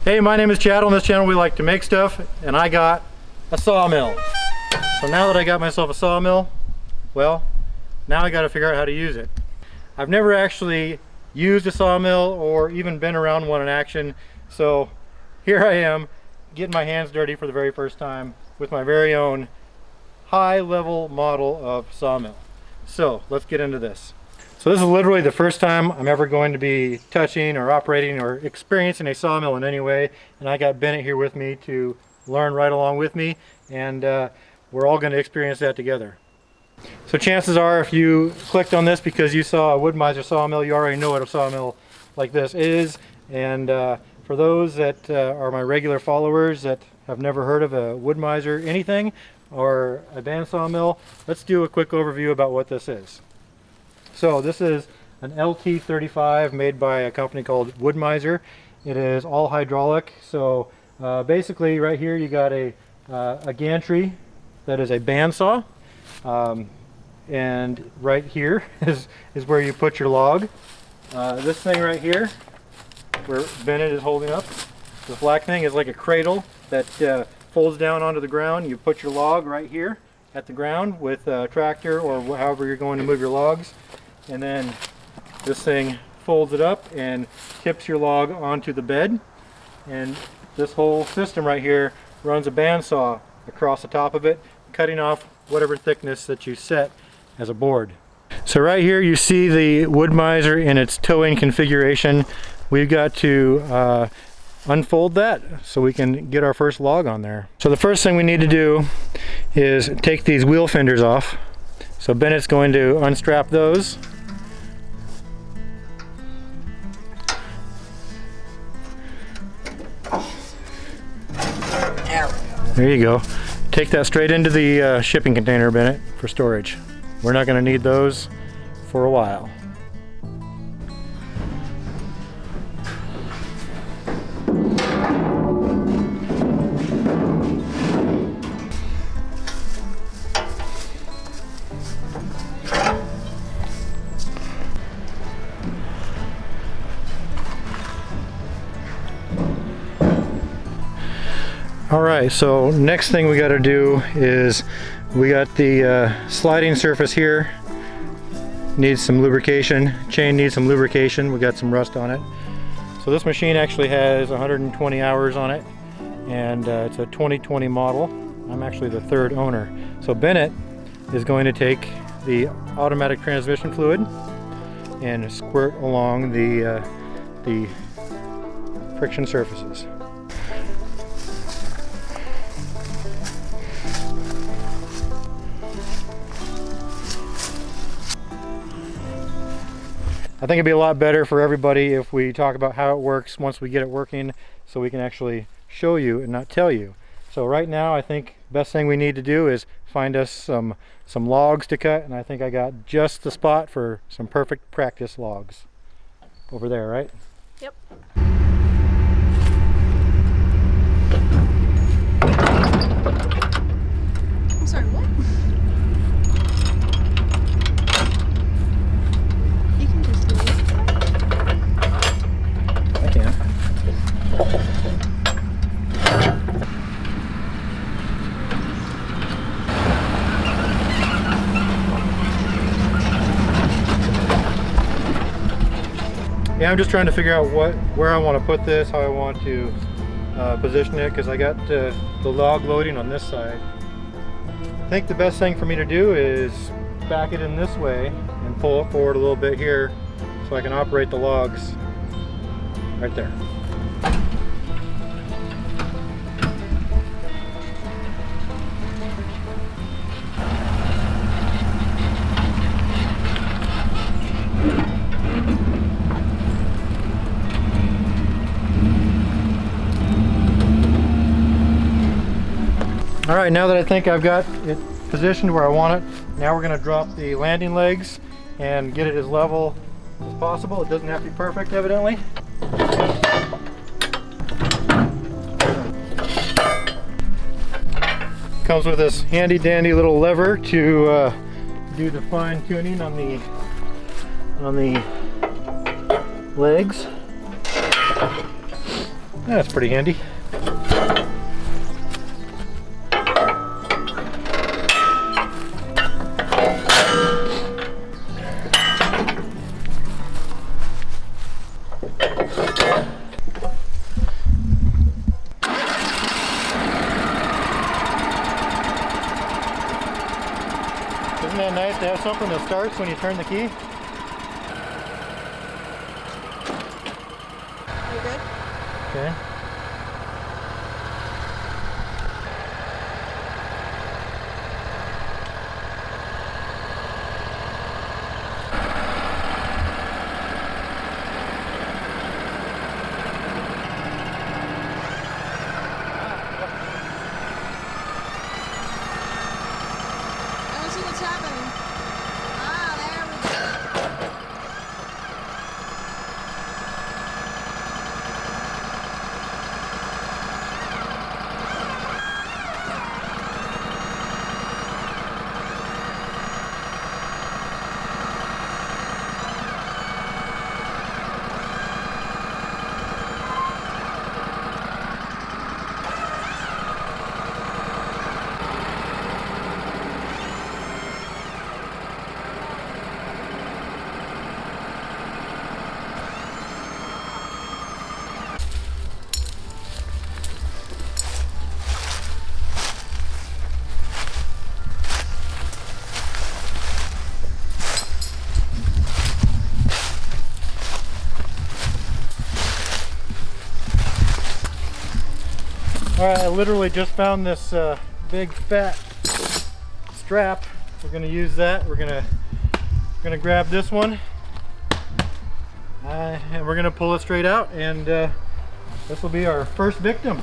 Hey, my name is Chad. On this channel we like to make stuff, and I got a sawmill. So now that I got myself a sawmill, well, now I got to figure out how to use it. I've never actually used a sawmill or even been around one in action, so here I am getting my hands dirty for the very first time with my very own high-level model of sawmill. So let's get into this. So this is literally the first time I'm ever going to be touching or operating or experiencing a sawmill in any way, and I got Bennett here with me to learn right along with me, and we're all going to experience that together. So chances are, if you clicked on this because you saw a Woodmizer sawmill, you already know what a sawmill like this is. And for those that are my regular followers that have never heard of a Woodmizer anything or a band sawmill, let's do a quick overview about what this is. So this is an LT35 made by a company called Woodmizer. It is all hydraulic. So basically right here you got a gantry that is a bandsaw. And right here is where you put your log. This thing right here, where Bennett is holding up, the black thing is like a cradle that folds down onto the ground. You put your log right here at the ground with a tractor or however you're going to move your logs. And then this thing folds it up and tips your log onto the bed. And this whole system right here runs a bandsaw across the top of it, cutting off whatever thickness that you set as a board. So right here you see the Woodmizer in its towing configuration. We've got to unfold that so we can get our first log on there. So the first thing we need to do is take these wheel fenders off. So Bennett's going to unstrap those. There you go. Take that straight into the shipping container, Bennett, for storage. We're not going to need those for a while. Alright, so next thing we got to do is we got the sliding surface here. Needs some lubrication. Chain needs some lubrication. We got some rust on it. So this machine actually has 120 hours on it, and it's a 2020 model. I'm actually the third owner. So Bennett is going to take the automatic transmission fluid and squirt along the friction surfaces. I think it'd be a lot better for everybody if we talk about how it works once we get it working, so we can actually show you and not tell you. So right now I think the best thing we need to do is find us some logs to cut, and I think I got just the spot for some perfect practice logs. Over there, right? Yep. I'm sorry, what? Yeah, I'm just trying to figure out where I want to put this, how I want to position it, because I got the log loading on this side. I think the best thing for me to do is back it in this way and pull it forward a little bit here so I can operate the logs right there. Alright, now that I think I've got it positioned where I want it, now we're going to drop the landing legs and get it as level as possible. It doesn't have to be perfect, evidently. Comes with this handy dandy little lever to do the fine tuning on the legs. That's pretty handy. Isn't that nice to have something that starts when you turn the key? You good? Okay. I don't see what's happening. Ah, there we go. Alright, I literally just found this big fat strap. We're going to use that. We're going to grab this one and we're going to pull it straight out, and this will be our first victim.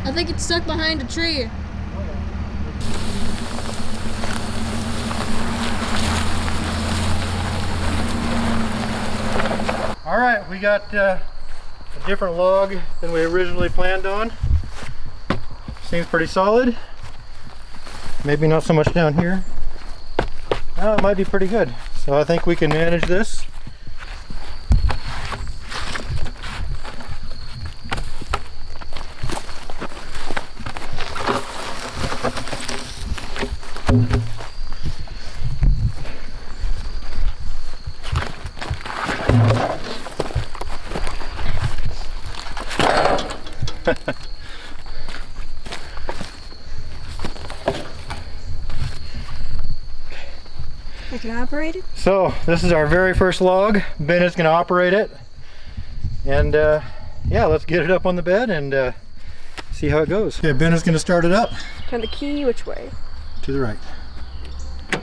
I think it's stuck behind a tree. All right, we got a different log than we originally planned on. Seems pretty solid. Maybe not so much down here. Oh, it might be pretty good. So I think we can manage this. I can operate it? So this is our very first log. Bennett's going to operate it, and yeah, let's get it up on the bed and see how it goes. Okay, Bennett's going to start it up. Turn the key which way? To the right. Good.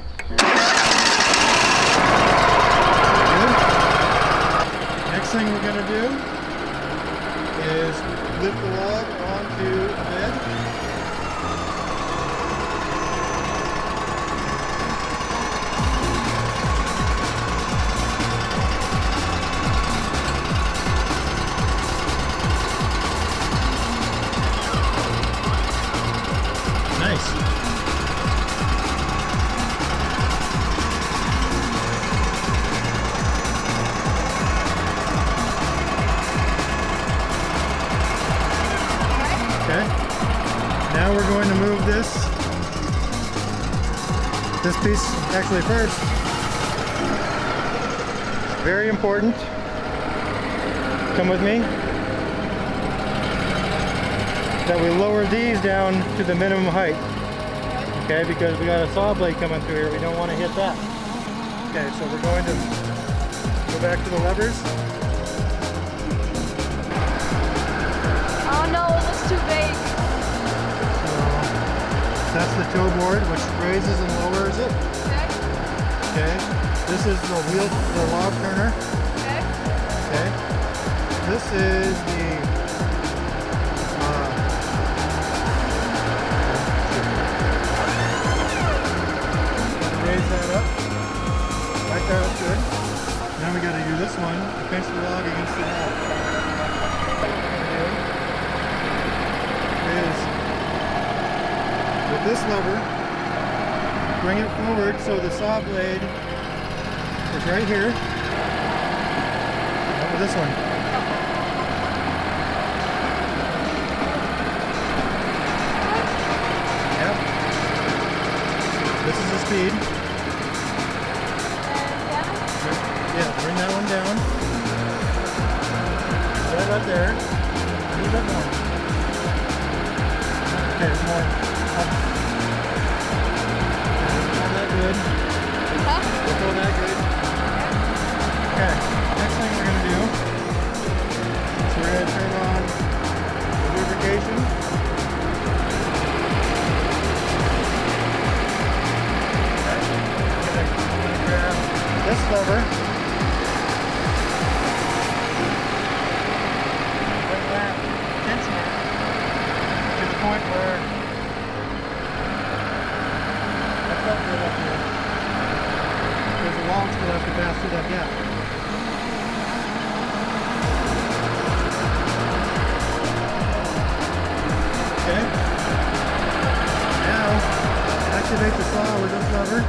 Next thing we're going to do is lift the log onto the bed. Nice. Okay. Now we're going to move this piece actually first. Very important. Come with me. That we lower these down to the minimum height. Okay, because we got a saw blade coming through here, we don't want to hit that. Okay, so we're going to go back to the levers. Oh no, it looks too big. So that's the toe board, which raises and lowers it. Okay. Okay, this is the log turner. Okay. Okay, this is the pinch the log against the wall. What we're going to do is, with this lever, bring it forward so the saw blade is right here. What with this one? Yep. This is the speed. Yeah, bring that one down. Right up there. A little bit more. Okay, more. Up. All that good. All that good. Okay, next thing we're going to do is we're going to turn on the lubrication. Okay, I'm going to grab this lever. Bring that tensioner to the point where that's up good up here. There's a log still has to pass through that gap. Okay. Now, activate the saw with this lever.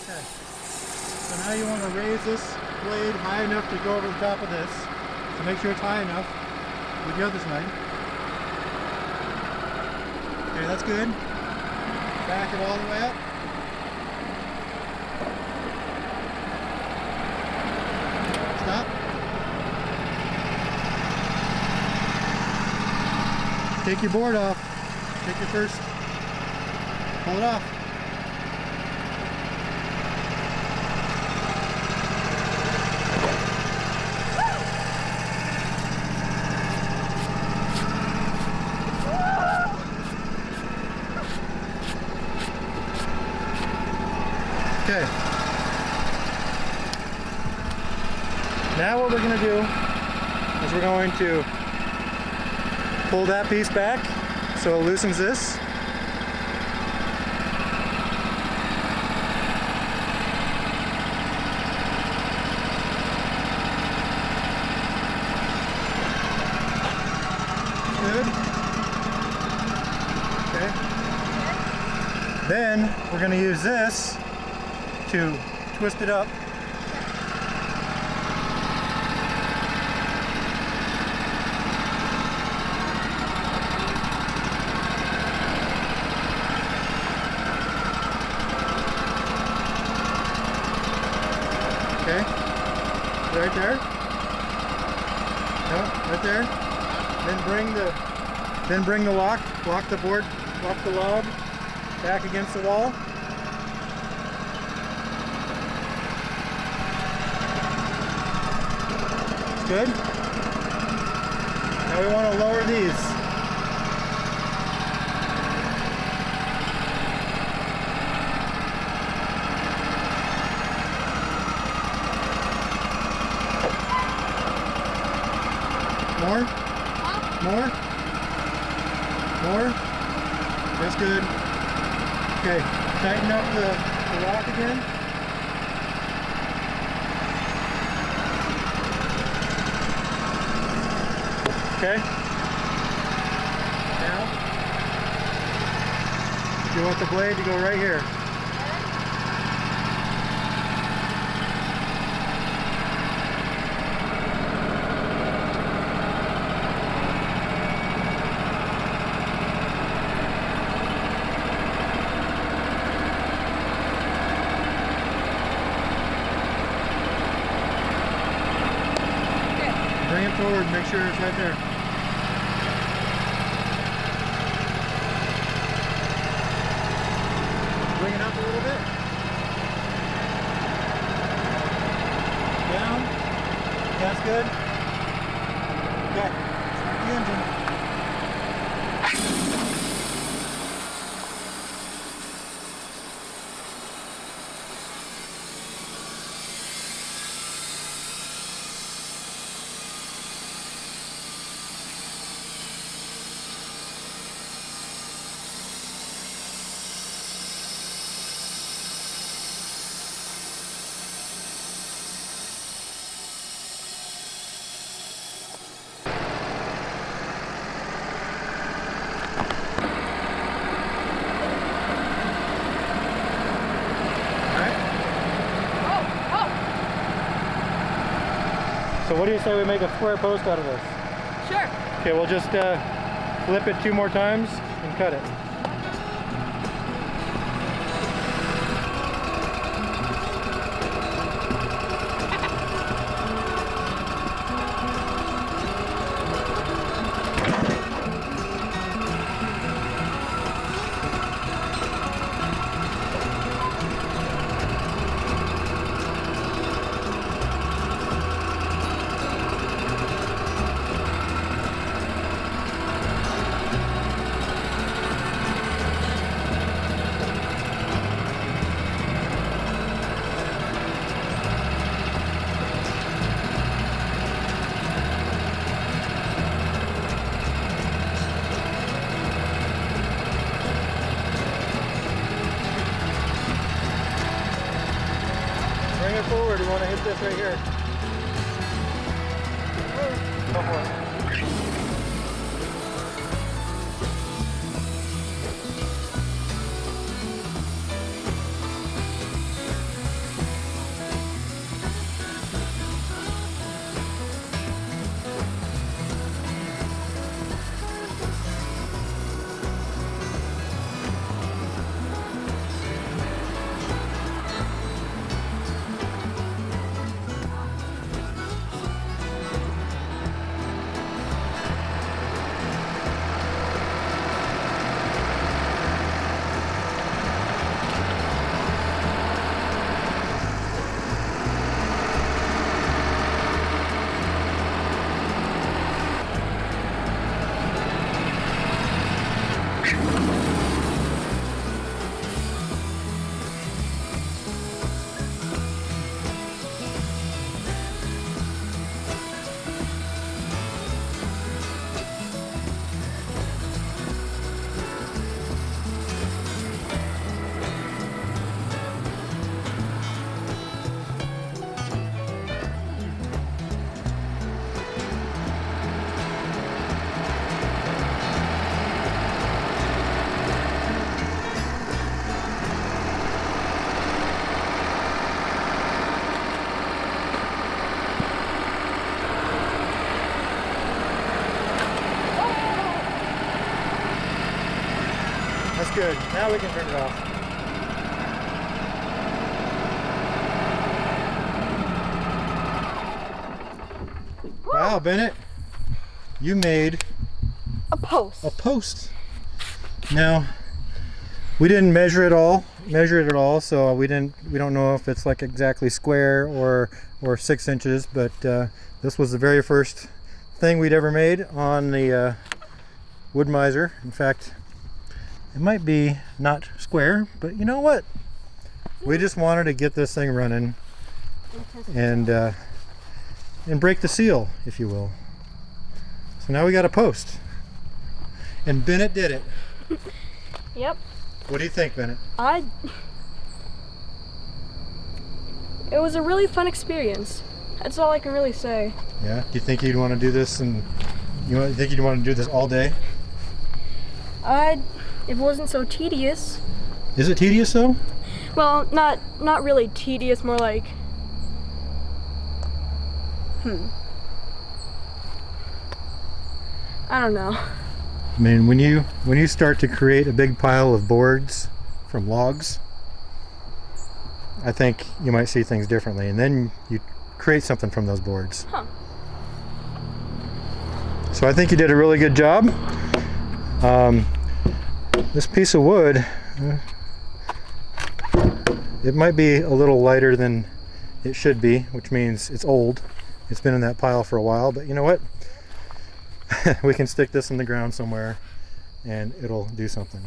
Okay, so now you want to raise this blade high enough to go over the top of this. So make sure it's high enough with the other side. Okay, that's good. Back it all the way up. Stop. Take your board off. Take your first. Pull it off. Okay. Now what we're going to do is we're going to pull that piece back so it loosens this. Good. Okay. Then we're going to use this to twist it up. Okay, right there. No, right there. Then bring the lock the board, lock the log back against the wall. Good. Now we want to lower these. More? More? More? That's good. Okay, tighten up the lock again. Okay. Now, the blade to go right here. Bring it forward, make sure it's right there. Bring it up a little bit. Down. That's good. Okay. Start the engine. So what do you say we make a square post out of this? Sure. Okay, we'll just flip it 2 more times and cut it. Bring it forward, you want to hit this right here. Go for it. That's good. Now we can turn it off. Wow, Bennett, you made A post. a post. Now, we didn't measure it at all, so we don't know if it's like exactly square or 6 inches, but this was the very first thing we'd ever made on the Woodmizer. In fact, it might be not square, but you know what? We just wanted to get this thing running and break the seal, if you will. So now we got a post. And Bennett did it. Yep. What do you think, Bennett? It was a really fun experience. That's all I can really say. Yeah? Do you think you'd want to do this and think you'd want to do this all day? If it wasn't so tedious, Is it tedious though? Well, not really tedious, more like I don't know. I mean, when you start to create a big pile of boards from logs, I think you might see things differently, and then you create something from those boards. Huh. So I think you did a really good job. This piece of wood, it might be a little lighter than it should be, which means it's old. It's been in that pile for a while, but you know what? We can stick this in the ground somewhere and it'll do something.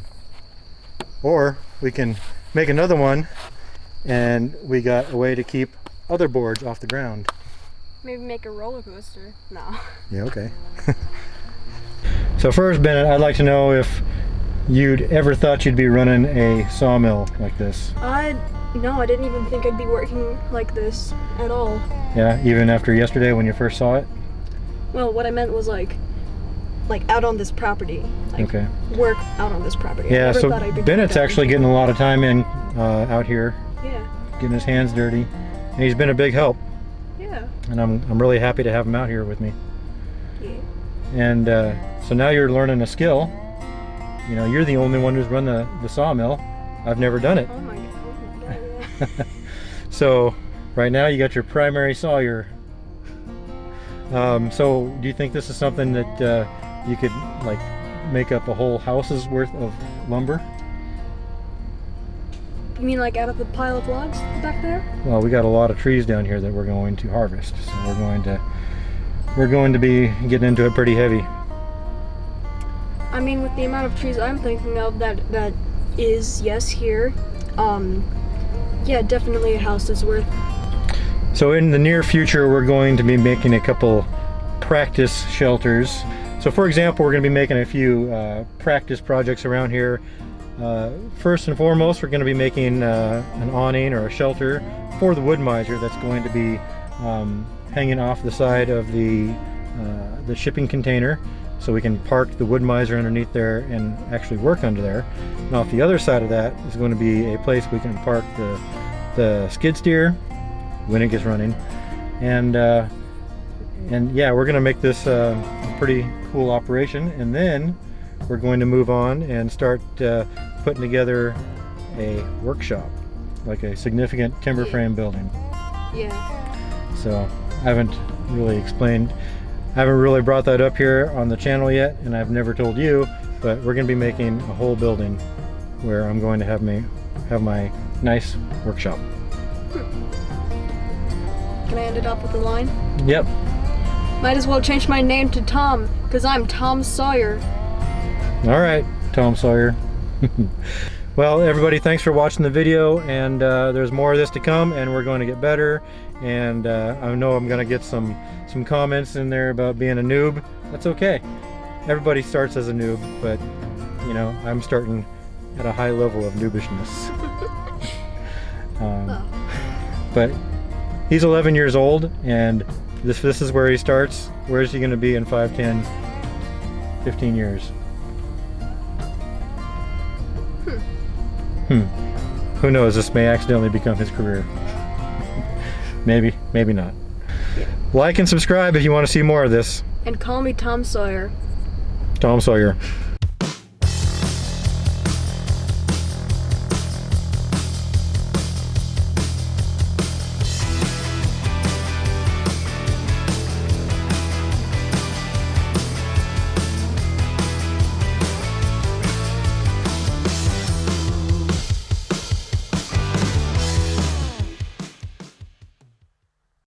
Or we can make another one and we got a way to keep other boards off the ground. Maybe make a roller coaster. No. Yeah, okay. So first, Bennett, I'd like to know if you'd ever thought you'd be running a sawmill like this. No, I didn't even think I'd be working like this at all. Yeah, even after yesterday when you first saw it? Well, what I meant was like out on this property. Like, okay. Work out on this property. Yeah, I never so thought I'd be Bennett's doing actually getting a lot of time in out here, Yeah. getting his hands dirty, and he's been a big help. Yeah. And I'm really happy to have him out here with me. Yeah. And so now you're learning a skill. You know, you're the only one who's run the sawmill. I've never done it. Oh my god, yeah. So right now you got your primary sawyer. So do you think this is something that you could like make up a whole house's worth of lumber? You mean like out of the pile of logs back there? Well, we got a lot of trees down here that we're going to harvest, so we're going to be getting into it pretty heavy. I mean, with the amount of trees I'm thinking of that is, yes, here, yeah, definitely a house is worth. So in the near future, we're going to be making a couple practice shelters. So for example, we're going to be making a few practice projects around here. First and foremost, we're going to be making an awning or a shelter for the Woodmizer that's going to be hanging off the side of the shipping container, so we can park the Woodmizer underneath there and actually work under there. And off the other side of that is going to be a place we can park the skid steer when it gets running. And yeah, we're going to make this a pretty cool operation, and then we're going to move on and start putting together a workshop, like a significant timber frame building. Yeah. So I haven't really brought that up here on the channel yet, and I've never told you, but we're going to be making a whole building where I'm going to have my nice workshop. Can I end it up with a line? Yep. Might as well change my name to Tom, because I'm Tom Sawyer. All right, Tom Sawyer. Well, everybody, thanks for watching the video, and there's more of this to come, and we're going to get better. And I know I'm going to get some comments in there about being a noob. That's okay. Everybody starts as a noob, but you know, I'm starting at a high level of noobishness. But he's 11 years old, and this is where he starts. Where is he going to be in 5, 10, 15 years? Who knows? This may accidentally become his career. Maybe, maybe not. Yeah. Like and subscribe if you want to see more of this. And call me Tom Sawyer. Tom Sawyer.